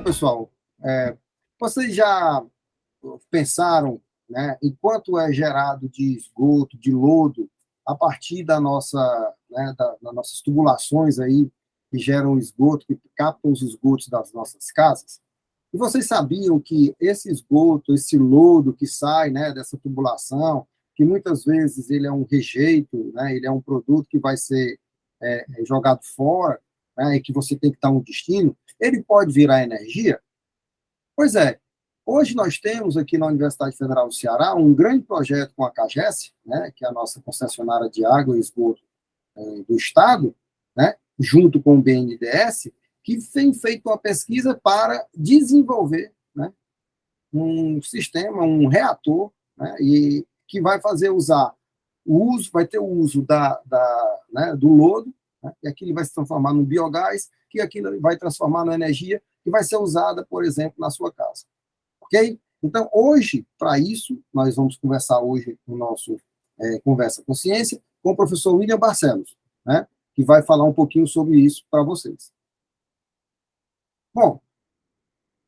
pessoal, vocês já pensaram, né, em quanto é gerado de esgoto, de lodo, a partir da nossa, né, das nossas tubulações aí, que geram esgoto, que captam os esgotos das nossas casas? E vocês sabiam que esse esgoto, esse lodo que sai, né, dessa tubulação, que muitas vezes ele é um rejeito, né, ele é um produto que vai ser jogado fora, né, e que você tem que dar um destino, ele pode virar energia? Pois é, hoje nós temos aqui na Universidade Federal do Ceará um grande projeto com a CAGES, né, que é a nossa concessionária de água e esgoto do Estado, né, junto com o BNDES, que tem feito uma pesquisa para desenvolver, né, um sistema, um reator, né, e que vai fazer usar o uso, vai ter o uso né, do lodo, né, e aquilo vai se transformar num biogás, que aquilo vai transformar na energia que vai ser usada, por exemplo, na sua casa. Ok? Então, hoje, para isso, nós vamos conversar hoje no nosso Conversa com Ciência com o professor William Barcelos, né, que vai falar um pouquinho sobre isso para vocês. Bom,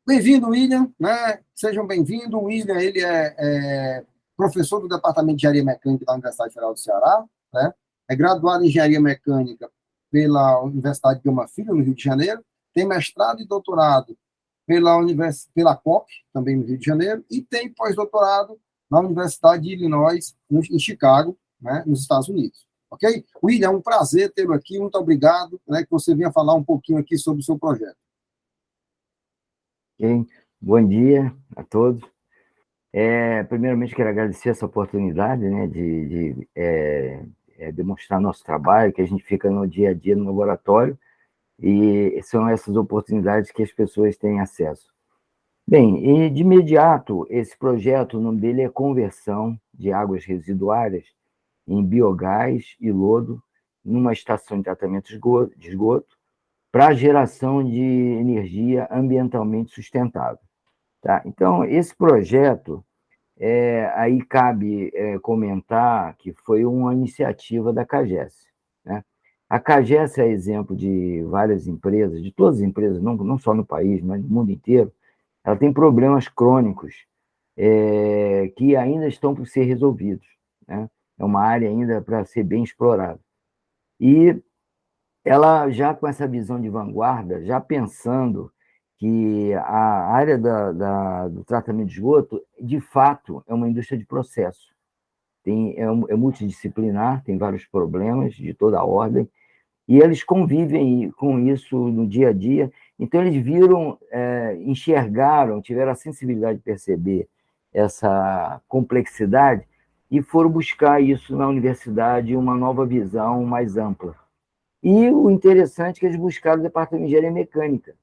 bem-vindo, William, né? Sejam bem-vindos. O William, ele é professor do Departamento de Engenharia Mecânica da Universidade Federal do Ceará, né? É graduado em Engenharia Mecânica pela Universidade de Gama Filho, no Rio de Janeiro, tem mestrado e doutorado pela COP, também no Rio de Janeiro, e tem pós-doutorado na Universidade de Illinois, em Chicago, né, nos Estados Unidos. Ok? William, é um prazer tê-lo aqui, muito obrigado, né, que você venha falar um pouquinho aqui sobre o seu projeto. Okay. Bom dia a todos. Primeiramente, quero agradecer essa oportunidade, né, de demonstrar nosso trabalho, que a gente fica no dia a dia no laboratório, e são essas oportunidades que as pessoas têm acesso. Bem, e de imediato, esse projeto, o nome dele é Conversão de Águas Residuárias em Biogás e Lodo numa estação de tratamento de esgoto para geração de energia ambientalmente sustentável. Tá? Então, esse projeto, aí cabe comentar que foi uma iniciativa da CAGES, né? A CAGES é exemplo de várias empresas, de todas as empresas, não só no país, mas no mundo inteiro. Ela tem problemas crônicos que ainda estão por ser resolvidos, né? É uma área ainda para ser bem explorada. E ela, já com essa visão de vanguarda, já pensando que a área do tratamento de esgoto, de fato, é uma indústria de processo. É multidisciplinar, tem vários problemas de toda a ordem, e eles convivem com isso no dia a dia. Então, eles viram, enxergaram, tiveram a sensibilidade de perceber essa complexidade e foram buscar isso na universidade, uma nova visão mais ampla. E o interessante é que eles buscaram o departamento de engenharia mecânica,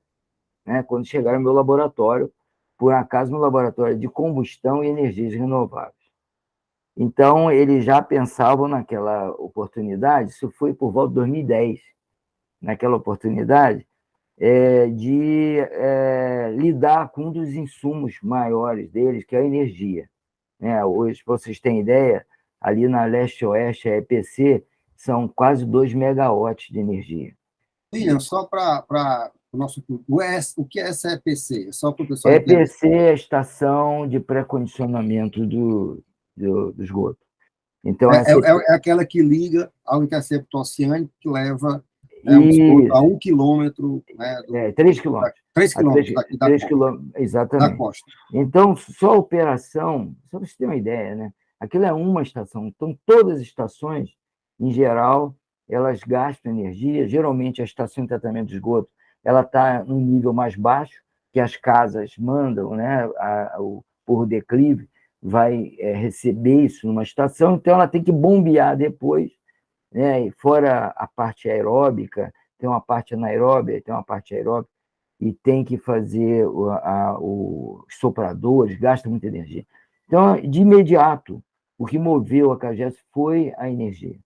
né? Quando chegaram ao meu laboratório, por acaso no laboratório de combustão e energias renováveis. Então, eles já pensavam naquela oportunidade, isso foi por volta de 2010, naquela oportunidade, de lidar com um dos insumos maiores deles, que é a energia, né? Hoje, para vocês terem ideia, ali na leste-oeste, a EPC, são quase 2 megawatts de energia. William, só para o nosso público, o que é essa EPC? Só para o pessoal entender. EPC é a estação de pré-condicionamento do esgoto. Então, é aquela que liga ao interceptor oceânico, que leva o esgoto a 1 quilômetro. Né, 3 quilômetros. 3 quilômetros daqui da 3 quilômetros, exatamente. Da costa. Então, só a operação, só para você ter uma ideia, né? Aquilo é uma estação. Então, todas as estações, em geral, elas gastam energia. Geralmente, a estação de tratamento de esgoto ela está num nível mais baixo, que as casas mandam, né? Por declive, vai receber isso numa estação, então ela tem que bombear depois, né? E fora a parte aeróbica, tem uma parte anaeróbica, tem uma parte aeróbica, e tem que fazer os sopradores, gasta muita energia. Então, de imediato, o que moveu a CAGES foi a energia.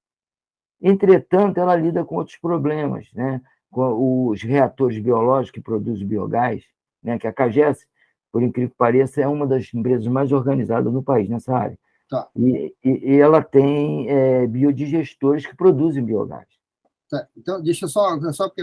Entretanto, ela lida com outros problemas, né? Com os reatores biológicos que produzem biogás, né? Que a CAGES, por incrível que pareça, é uma das empresas mais organizadas no país nessa área. Tá. E ela tem biodigestores que produzem biogás. Tá. Então, deixa só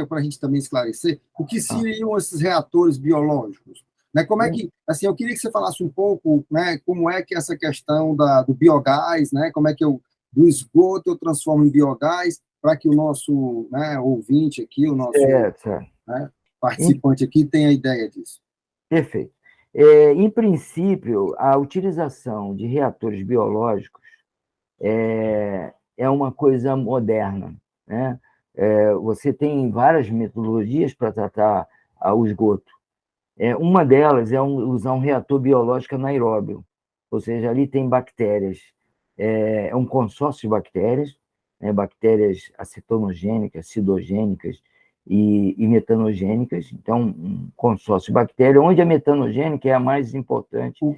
para a gente também esclarecer, o que seriam esses reatores biológicos? Né, como é que, assim, eu queria que você falasse um pouco, né, como é que essa questão do biogás, né, como é que do esgoto eu transformo em biogás, para que o nosso, né, ouvinte aqui, o nosso, né, participante aqui tenha ideia disso. Perfeito. Em princípio, a utilização de reatores biológicos é uma coisa moderna, né? Você tem várias metodologias para tratar o esgoto. Uma delas é usar um reator biológico anaeróbio, ou seja, ali tem bactérias, é um consórcio de bactérias, né, bactérias acetonogênicas, acidogênicas e metanogênicas. Então, um consórcio de bactérias, onde a metanogênica é a mais importante. O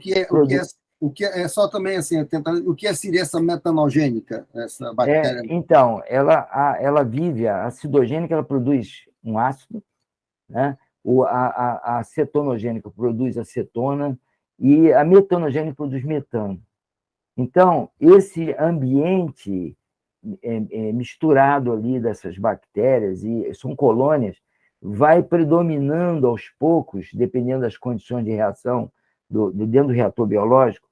que é só também assim, o que seria essa metanogênica, essa bactéria? Então, ela vive, a acidogênica, ela produz um ácido, né? A acetonogênica produz acetona e a metanogênica produz metano. Então, esse ambiente misturado ali dessas bactérias, e são colônias, vai predominando aos poucos, dependendo das condições de reação dentro do reator biológico.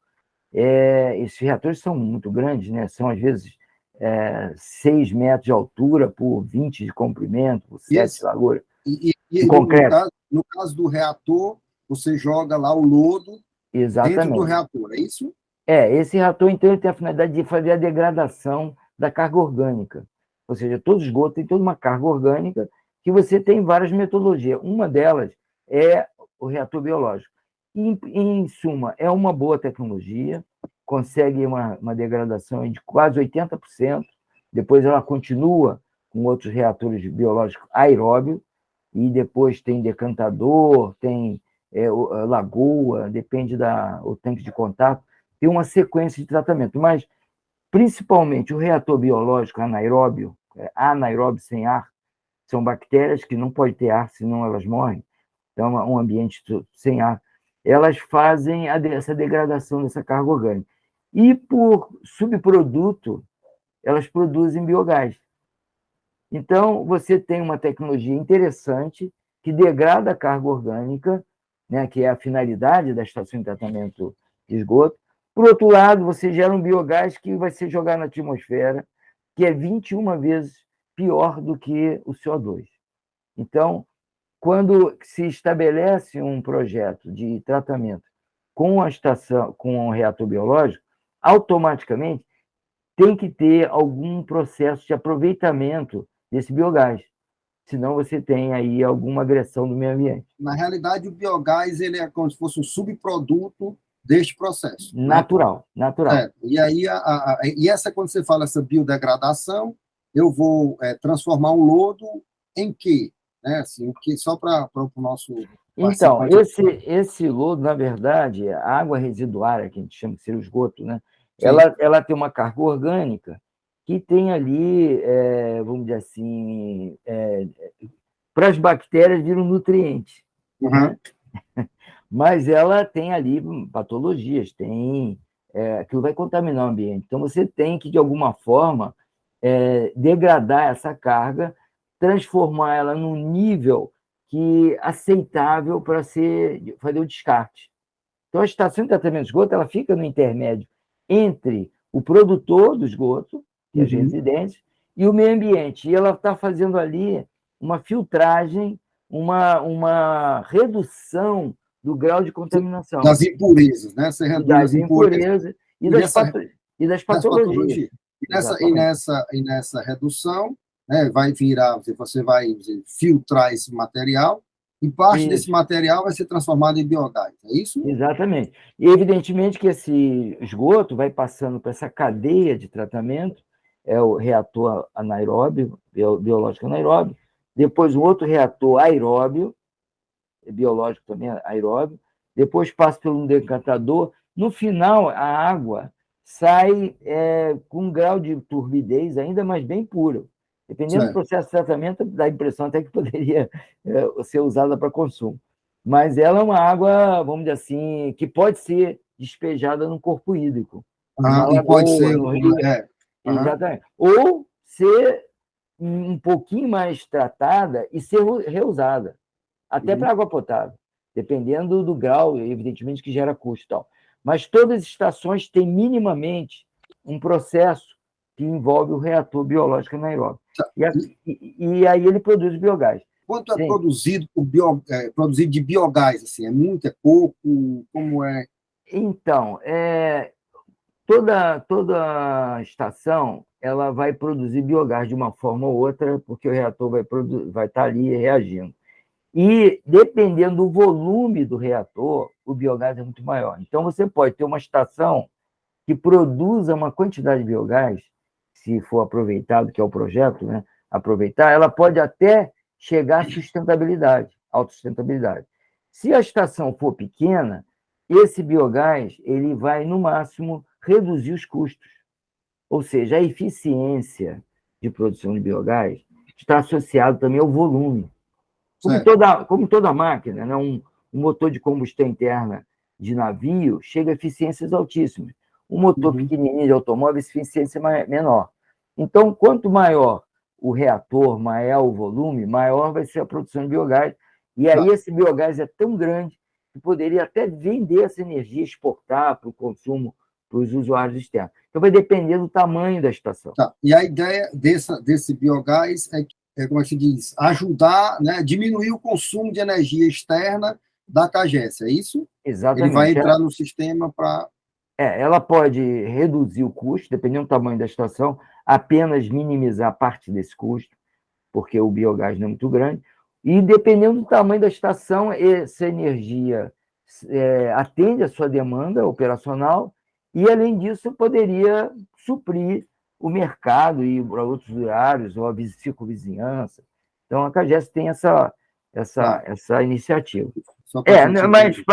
Esses reatores são muito grandes, né? São, às vezes, 6 metros de altura por 20 de comprimento, por 7 de largura. E no caso do reator, você joga lá o lodo dentro do reator, é isso? Esse reator, então, ele tem a finalidade de fazer a degradação da carga orgânica. Ou seja, todo esgoto tem toda uma carga orgânica que você tem várias metodologias. Uma delas é o reator biológico. Em suma, é uma boa tecnologia, consegue uma degradação de quase 80%, depois ela continua com outros reatores biológicos aeróbios, e depois tem decantador, tem lagoa, depende do tanque de contato, tem uma sequência de tratamento, mas principalmente o reator biológico anaeróbio, anaeróbio sem ar, são bactérias que não podem ter ar, senão elas morrem. Então, um ambiente sem ar, elas fazem essa degradação dessa carga orgânica. E, por subproduto, elas produzem biogás. Então, você tem uma tecnologia interessante que degrada a carga orgânica, né, que é a finalidade da estação de tratamento de esgoto. Por outro lado, você gera um biogás que vai ser jogado na atmosfera, que é 21 vezes pior do que o CO2. Então, quando se estabelece um projeto de tratamento com a estação, com um reator biológico, automaticamente tem que ter algum processo de aproveitamento desse biogás, senão você tem aí alguma agressão do meio ambiente. Na realidade, o biogás ele é como se fosse um subproduto deste processo. Natural, né? natural. E aí, quando você fala essa biodegradação, eu vou transformar um lodo em quê? Né? Assim, só para o nosso... Então, esse lodo, na verdade, a água residuária, que a gente chama de ser o esgoto, né? Ela tem uma carga orgânica que tem ali, vamos dizer assim, para as bactérias viram nutriente. Uhum. Né? Mas ela tem ali patologias, aquilo vai contaminar o ambiente. Então, você tem que, de alguma forma, degradar essa carga, transformar ela num nível aceitável para fazer o descarte. Então, a estação de tratamento de esgoto ela fica no intermédio entre o produtor do esgoto, que é as residências, e o meio ambiente. E ela está fazendo ali uma filtragem, uma redução do grau de contaminação. Das impurezas, né? Você reduz das impurezas e das patologias. E nessa redução, né, vai virar, você vai filtrar esse material, e parte desse material vai ser transformado em biogás, é isso? Exatamente. E, evidentemente, que esse esgoto vai passando por essa cadeia de tratamento, é o reator anaeróbio, biológico anaeróbio, depois um outro reator aeróbio, biológico também aeróbio, depois passa por um decantador, no final a água sai com um grau de turbidez ainda mais bem puro. Dependendo do processo de tratamento, dá a impressão até que poderia ser usada para consumo. Mas ela é uma água, vamos dizer assim, que pode ser despejada no corpo hídrico. E pode ser no rio. Exatamente. Ou ser um pouquinho mais tratada e ser reusada, até para água potável, dependendo do grau, evidentemente, que gera custo e tal. Mas todas as estações têm minimamente um processo que envolve o reator biológico anaeróbio. E aí ele produz biogás. Quanto é produzido, produzido de biogás? Assim, é muito, é pouco? Como é? Então, toda estação ela vai produzir biogás de uma forma ou outra, porque o reator vai estar ali reagindo. E, dependendo do volume do reator, o biogás é muito maior. Então, você pode ter uma estação que produza uma quantidade de biogás, se for aproveitado, que é o projeto, né? Aproveitar, ela pode até chegar à sustentabilidade, autossustentabilidade. Se a estação for pequena, esse biogás ele vai, no máximo, reduzir os custos. Ou seja, a eficiência de produção de biogás está associada também ao volume. Como toda máquina, né? Um motor de combustão interna de navio chega a eficiências altíssimas. Um motor pequenininho de automóvel, a eficiência é menor. Então, quanto maior o reator, maior o volume, maior vai ser a produção de biogás. E aí esse biogás é tão grande que poderia até vender essa energia, exportar para o consumo para os usuários externos. Então, vai depender do tamanho da estação. E a ideia desse biogás como é que se diz, ajudar, né, diminuir o consumo de energia externa da CAGES, é isso? Exatamente. Ele vai entrar no sistema para... Ela pode reduzir o custo, dependendo do tamanho da estação, apenas minimizar parte desse custo, porque o biogás não é muito grande, e dependendo do tamanho da estação, essa energia atende à sua demanda operacional e, além disso, poderia suprir o mercado e para outros usuários, ou a circunvizinhança. Então, a CAGES tem essa iniciativa. Mas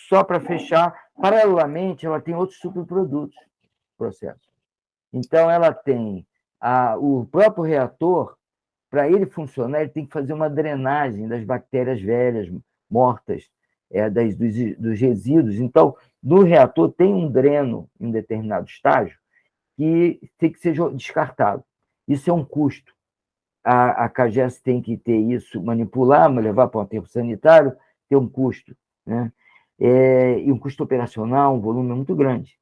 só para fechar, paralelamente, ela tem outros subprodutos do processo. Então, ela tem o próprio reator, para ele funcionar, ele tem que fazer uma drenagem das bactérias velhas, mortas, dos resíduos. Então, no reator tem um dreno em um determinado estágio que tem que ser descartado. Isso é um custo. A CAGES tem que ter isso, manipular, levar para um aterro sanitário, ter um custo, né? E um custo operacional, um volume muito grande.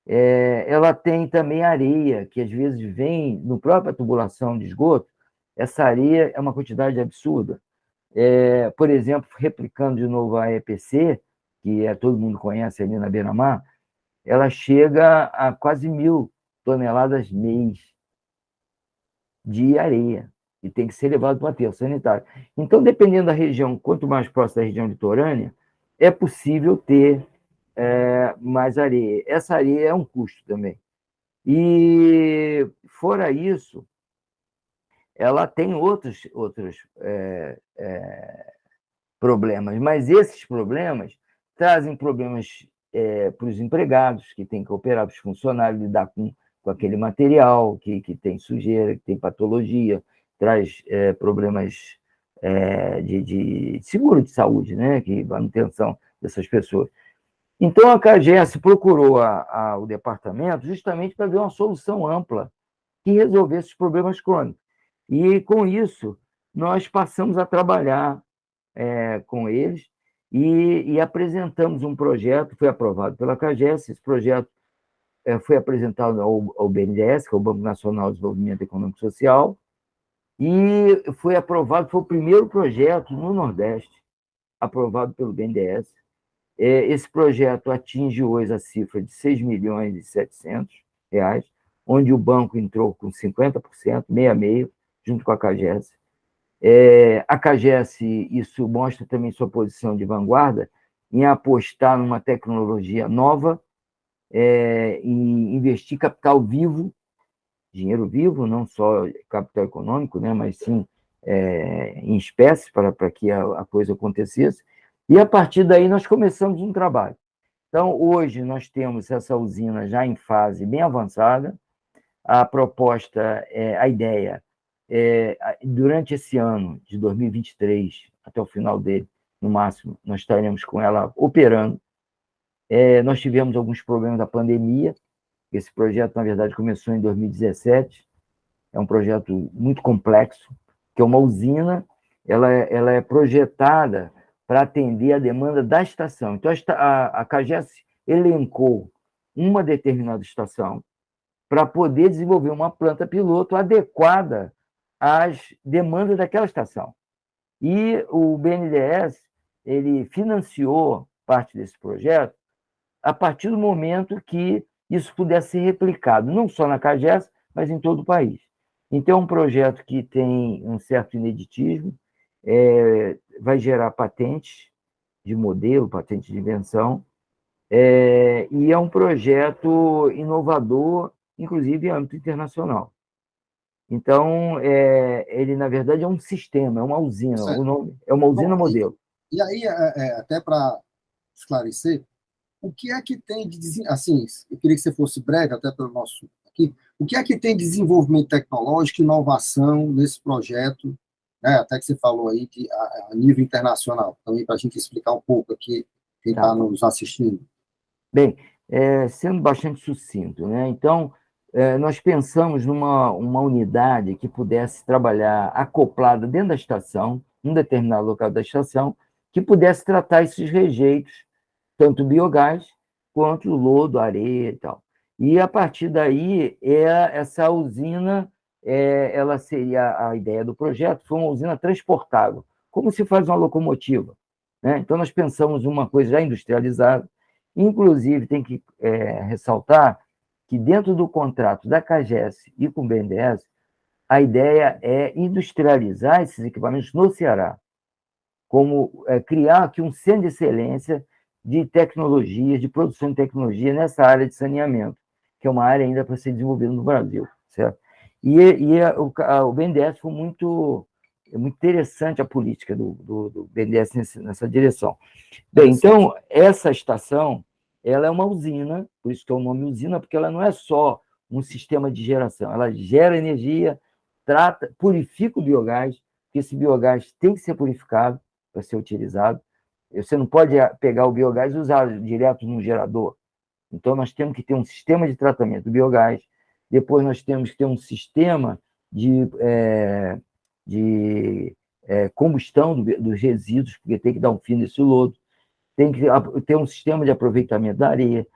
Ela tem também areia, que às vezes vem no própria tubulação de esgoto. Essa areia é uma quantidade absurda. Por exemplo, replicando de novo a EPC, que todo mundo conhece ali na beira-mar, ela chega a quase 1.000 toneladas mês de areia, e tem que ser levado para o aterro sanitário. Então, dependendo da região, quanto mais próximo da região litorânea, é possível ter mais areia. Essa areia é um custo também. E, fora isso, ela tem outros problemas, mas esses problemas trazem problemas para os empregados, que têm que operar, para os funcionários, lidar com aquele material que tem sujeira, que tem patologia, traz problemas de seguro de saúde, né, que manutenção dessas pessoas. Então, a CAGES procurou o departamento justamente para ver uma solução ampla que resolvesse os problemas crônicos. E, com isso, nós passamos a trabalhar com eles e apresentamos um projeto, foi aprovado pela CAGES. Esse projeto foi apresentado ao BNDES, que é o Banco Nacional de Desenvolvimento Econômico e Social, e foi aprovado, foi o primeiro projeto no Nordeste aprovado pelo BNDES. Esse projeto atinge hoje a cifra de R$ 6.700.000, onde o banco entrou com 50%, meio a meio, junto com a CAGES. A CAGES, isso mostra também sua posição de vanguarda em apostar numa tecnologia nova, em investir capital vivo, dinheiro vivo, não só capital econômico, né, mas sim em espécie, para que a coisa acontecesse. E, a partir daí, nós começamos um trabalho. Então, hoje, nós temos essa usina já em fase bem avançada. A proposta, a ideia, durante esse ano de 2023, até o final dele, no máximo, nós estaremos com ela operando. Nós tivemos alguns problemas da pandemia. Esse projeto, na verdade, começou em 2017. é um projeto muito complexo, que é uma usina, ela é projetada para atender a demanda da estação. Então, a CAGES elencou uma determinada estação para poder desenvolver uma planta piloto adequada às demandas daquela estação. E o BNDES ele financiou parte desse projeto a partir do momento que isso pudesse ser replicado, não só na CAGES, mas em todo o país. Então, é um projeto que tem um certo ineditismo, vai gerar patentes de modelo, patente de invenção, e é um projeto inovador, inclusive em âmbito internacional. Então, ele, na verdade, é um sistema, é uma usina. Certo. O nome é uma usina Bom, modelo. e aí, até para esclarecer, o que é que tem de assim, eu queria que você fosse breve, até pelo nosso aqui, o que é que tem de desenvolvimento tecnológico, inovação nesse projeto, né, até que você falou aí de, a nível internacional, também para a gente explicar um pouco aqui, quem está Tá. nos assistindo. Bem, sendo bastante sucinto, né? Então, nós pensamos numa uma unidade que pudesse trabalhar acoplada dentro da estação, num determinado local da estação, que pudesse tratar esses rejeitos, tanto biogás quanto lodo, areia e tal. E, a partir daí, essa usina, ela seria a ideia do projeto, foi uma usina transportável, como se faz uma locomotiva, né? Então, nós pensamos uma coisa já industrializada. Inclusive, tem que ressaltar que, dentro do contrato da CAGES e com o BNDES, a ideia é industrializar esses equipamentos no Ceará, como criar aqui um centro de excelência de tecnologia, de produção de tecnologia nessa área de saneamento, que é uma área ainda para ser desenvolvida no Brasil, certo? O BNDES foi muito interessante a política do BNDES nessa direção. Bem, então, essa estação, ela é uma usina, por isso que é o nome usina, porque ela não é só um sistema de geração, ela gera energia, purifica o biogás, porque esse biogás tem que ser purificado para ser utilizado. Você não pode pegar o biogás e usar direto no gerador. Então, nós temos que ter um sistema de tratamento do biogás, depois nós temos que ter um sistema de combustão dos resíduos, porque tem que dar um fim nesse lodo, tem que ter um sistema de aproveitamento da areia.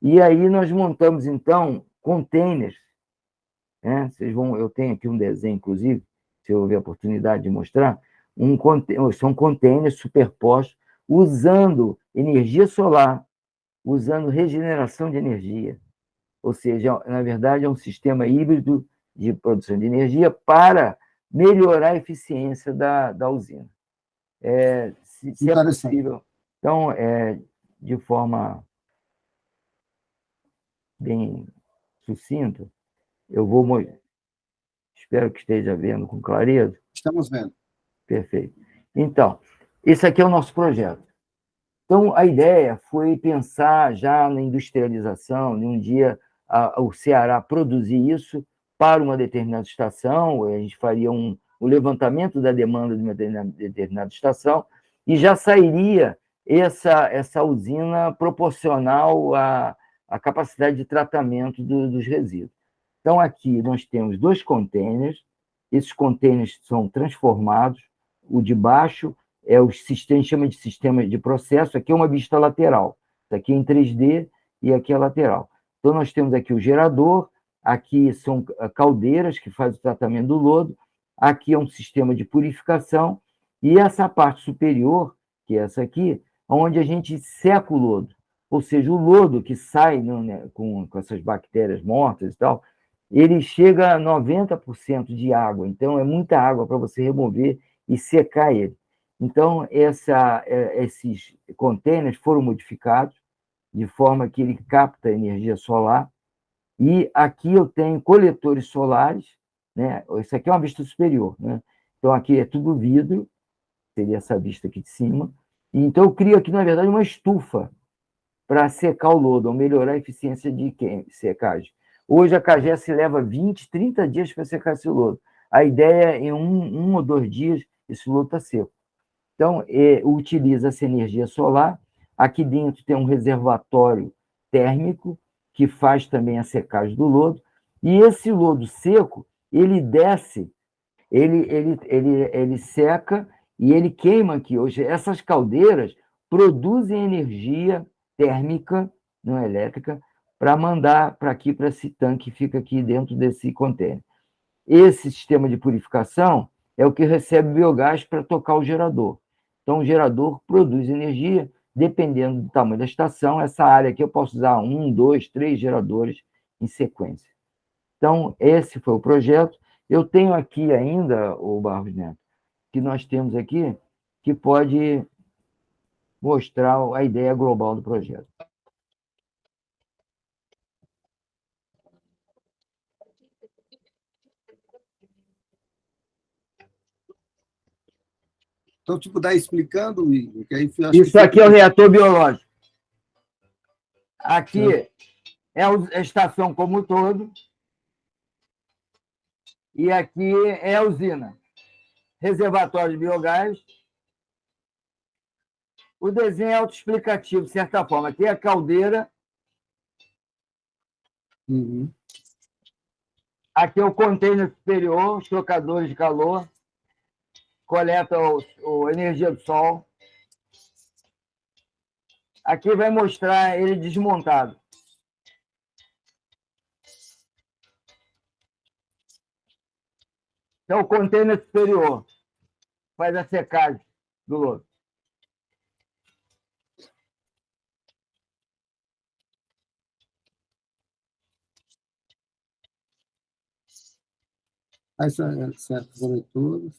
E aí nós montamos, então, containers, né? Eu tenho aqui um desenho, inclusive, se eu houver a oportunidade de mostrar, são containers superpostos, usando energia solar, usando regeneração de energia. Ou seja, na verdade, é um sistema híbrido de produção de energia para melhorar a eficiência da usina. Se é possível. Então, de forma bem sucinta, eu vou. Espero que esteja vendo com clareza. Estamos vendo. Perfeito. Então, esse aqui é o nosso projeto. Então, a ideia foi pensar já na industrialização, de um dia o Ceará produzir isso para uma determinada estação, a gente faria o levantamento da demanda de uma determinada estação, e já sairia essa usina proporcional à capacidade de tratamento dos resíduos. Então, aqui nós temos 2 containers, esses containers são transformados, o de baixo é o sistema, chama de sistema de processo, aqui é uma vista lateral, isso aqui é em 3D e aqui é lateral. Então, nós temos aqui o gerador, aqui são caldeiras que fazem o tratamento do lodo, aqui é um sistema de purificação, e essa parte superior, que é essa aqui, onde a gente seca o lodo, ou seja, o lodo que sai, né, com essas bactérias mortas e tal, ele chega a 90% de água, então é muita água para você remover e secar ele. Então, esses containers foram modificados de forma que ele capta energia solar, e aqui eu tenho coletores solares, né? Isso aqui é uma vista superior, né? Então, aqui é tudo vidro, seria essa vista aqui de cima, e então eu crio aqui, na verdade, uma estufa para secar o lodo, ou melhorar a eficiência de secagem. Hoje a CAGES leva 20, 30 dias para secar esse lodo. A ideia é, em um ou 2 dias, esse lodo está seco. Então, utiliza essa energia solar. Aqui dentro tem um reservatório térmico, que faz também a secagem do lodo. E esse lodo seco, ele desce, ele seca e ele queima aqui. Hoje, essas caldeiras produzem energia térmica, não elétrica, para mandar para aqui, para esse tanque que fica aqui dentro desse contêiner. Esse sistema de purificação é o que recebe biogás para tocar o gerador. Então, o gerador produz energia, dependendo do tamanho da estação. Essa área aqui eu posso usar 1, 2, 3 geradores em sequência. Então, esse foi o projeto. Eu tenho aqui ainda, o Barros Neto, que nós temos aqui, que pode mostrar a ideia global do projeto. Então, se puder explicando, Igor, que aí Isso aqui é o reator biológico. Aqui é a estação como um todo. E aqui é a usina. Reservatório de biogás. O desenho é autoexplicativo, de certa forma. Aqui é a caldeira. Uhum. Aqui é o container superior, os trocadores de calor. Coleta a energia do sol. Aqui vai mostrar ele desmontado. Então, o container superior faz a secagem do lodo. Certos leituras.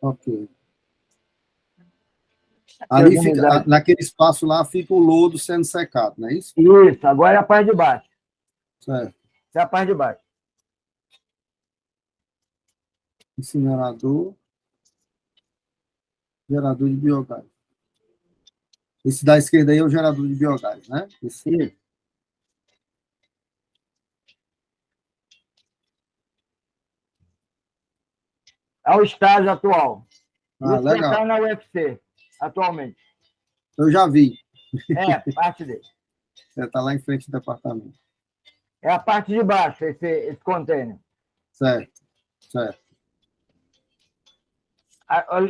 Ok. Ali fica, naquele espaço lá fica o lodo sendo secado, não é isso? Isso, agora é a parte de baixo. Certo. Essa é a parte de baixo. Incinerador. Gerador de biogás. Esse da esquerda aí é o gerador de biogás, né? Isso. É o estágio atual. Ah, isso legal. está na UFC, atualmente. Eu já vi. Parte dele. Está lá em frente do departamento. É a parte de baixo, esse container. Certo, certo.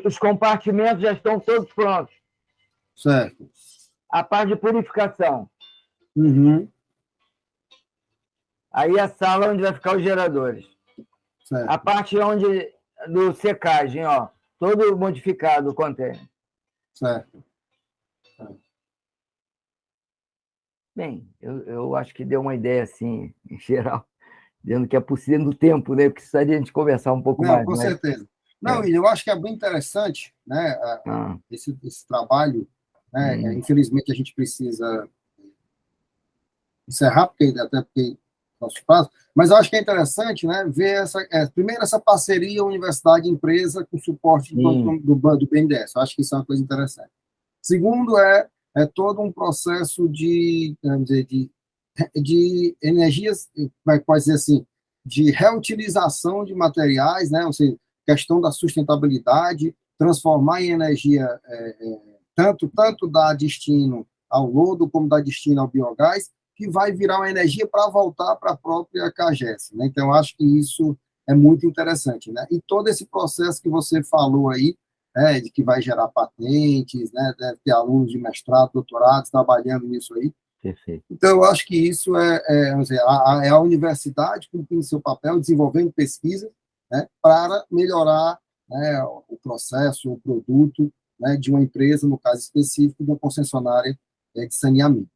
Os compartimentos já estão todos prontos. Certo. A parte de purificação. Uhum. Aí a sala onde vai ficar os geradores. Certo. A parte do secagem, ó, todo modificado o container. Certo. Bem, eu acho que deu uma ideia, assim, em geral, dizendo que é possível no tempo, né? Porque precisaria a gente conversar um pouco mais. Com certeza. Não, eu acho que é bem interessante, né, esse trabalho, né? Infelizmente, a gente precisa encerrar, até porque nosso prazo, mas eu acho que é interessante, né, ver primeiro essa parceria universidade-empresa com suporte do BNDES. Eu acho que isso é uma coisa interessante. Segundo, é todo um processo de energias, pode dizer assim, de reutilização de materiais, né, ou seja, questão da sustentabilidade, transformar em energia tanto dar destino ao lodo como dar destino ao biogás, que vai virar uma energia para voltar para a própria CAGES, né? Então, eu acho que isso é muito interessante, né? E todo esse processo que você falou aí, de que vai gerar patentes, né? Deve ter alunos de mestrado, doutorado trabalhando nisso aí. Perfeito. Então, eu acho que isso vamos dizer, é a universidade cumprindo seu papel, desenvolvendo pesquisa, né? Para melhorar, né, o processo, o produto, né, de uma empresa, no caso específico, de uma concessionária de saneamento.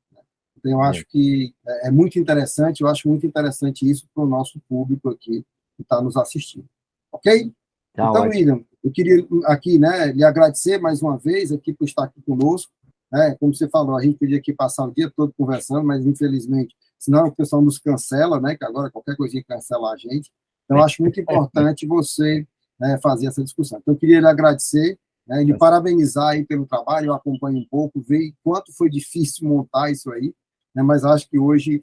Então, eu acho que é muito interessante, eu acho muito interessante isso para o nosso público aqui que está nos assistindo. Ok? Tá, então, ótimo. William, eu queria aqui, né, lhe agradecer mais uma vez aqui por estar aqui conosco. Né? Como você falou, a gente podia aqui passar o dia todo conversando, mas infelizmente, senão o pessoal nos cancela, né, que agora qualquer coisinha cancela a gente. Então, eu acho muito importante você, né, fazer essa discussão. Então, eu queria lhe agradecer, né, lhe parabenizar aí pelo trabalho, eu acompanho um pouco, ver quanto foi difícil montar isso aí, né, mas acho que hoje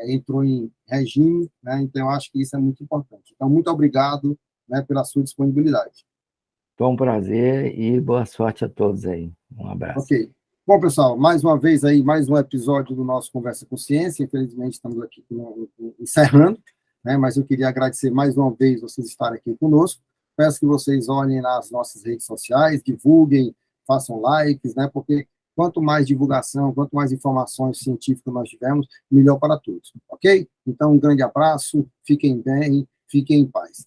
entrou em regime, né? Então, eu acho que isso é muito importante. Então, muito obrigado, né, pela sua disponibilidade. Foi um prazer e boa sorte a todos aí. Um abraço. Ok. Bom, pessoal, mais uma vez aí, mais um episódio do nosso Conversa com Ciência. Infelizmente, estamos aqui encerrando, né? Mas eu queria agradecer mais uma vez vocês estarem aqui conosco. Peço que vocês olhem nas nossas redes sociais, divulguem, façam likes, né? Porque quanto mais divulgação, quanto mais informações científicas nós tivermos, melhor para todos, ok? Então, um grande abraço, fiquem bem, fiquem em paz.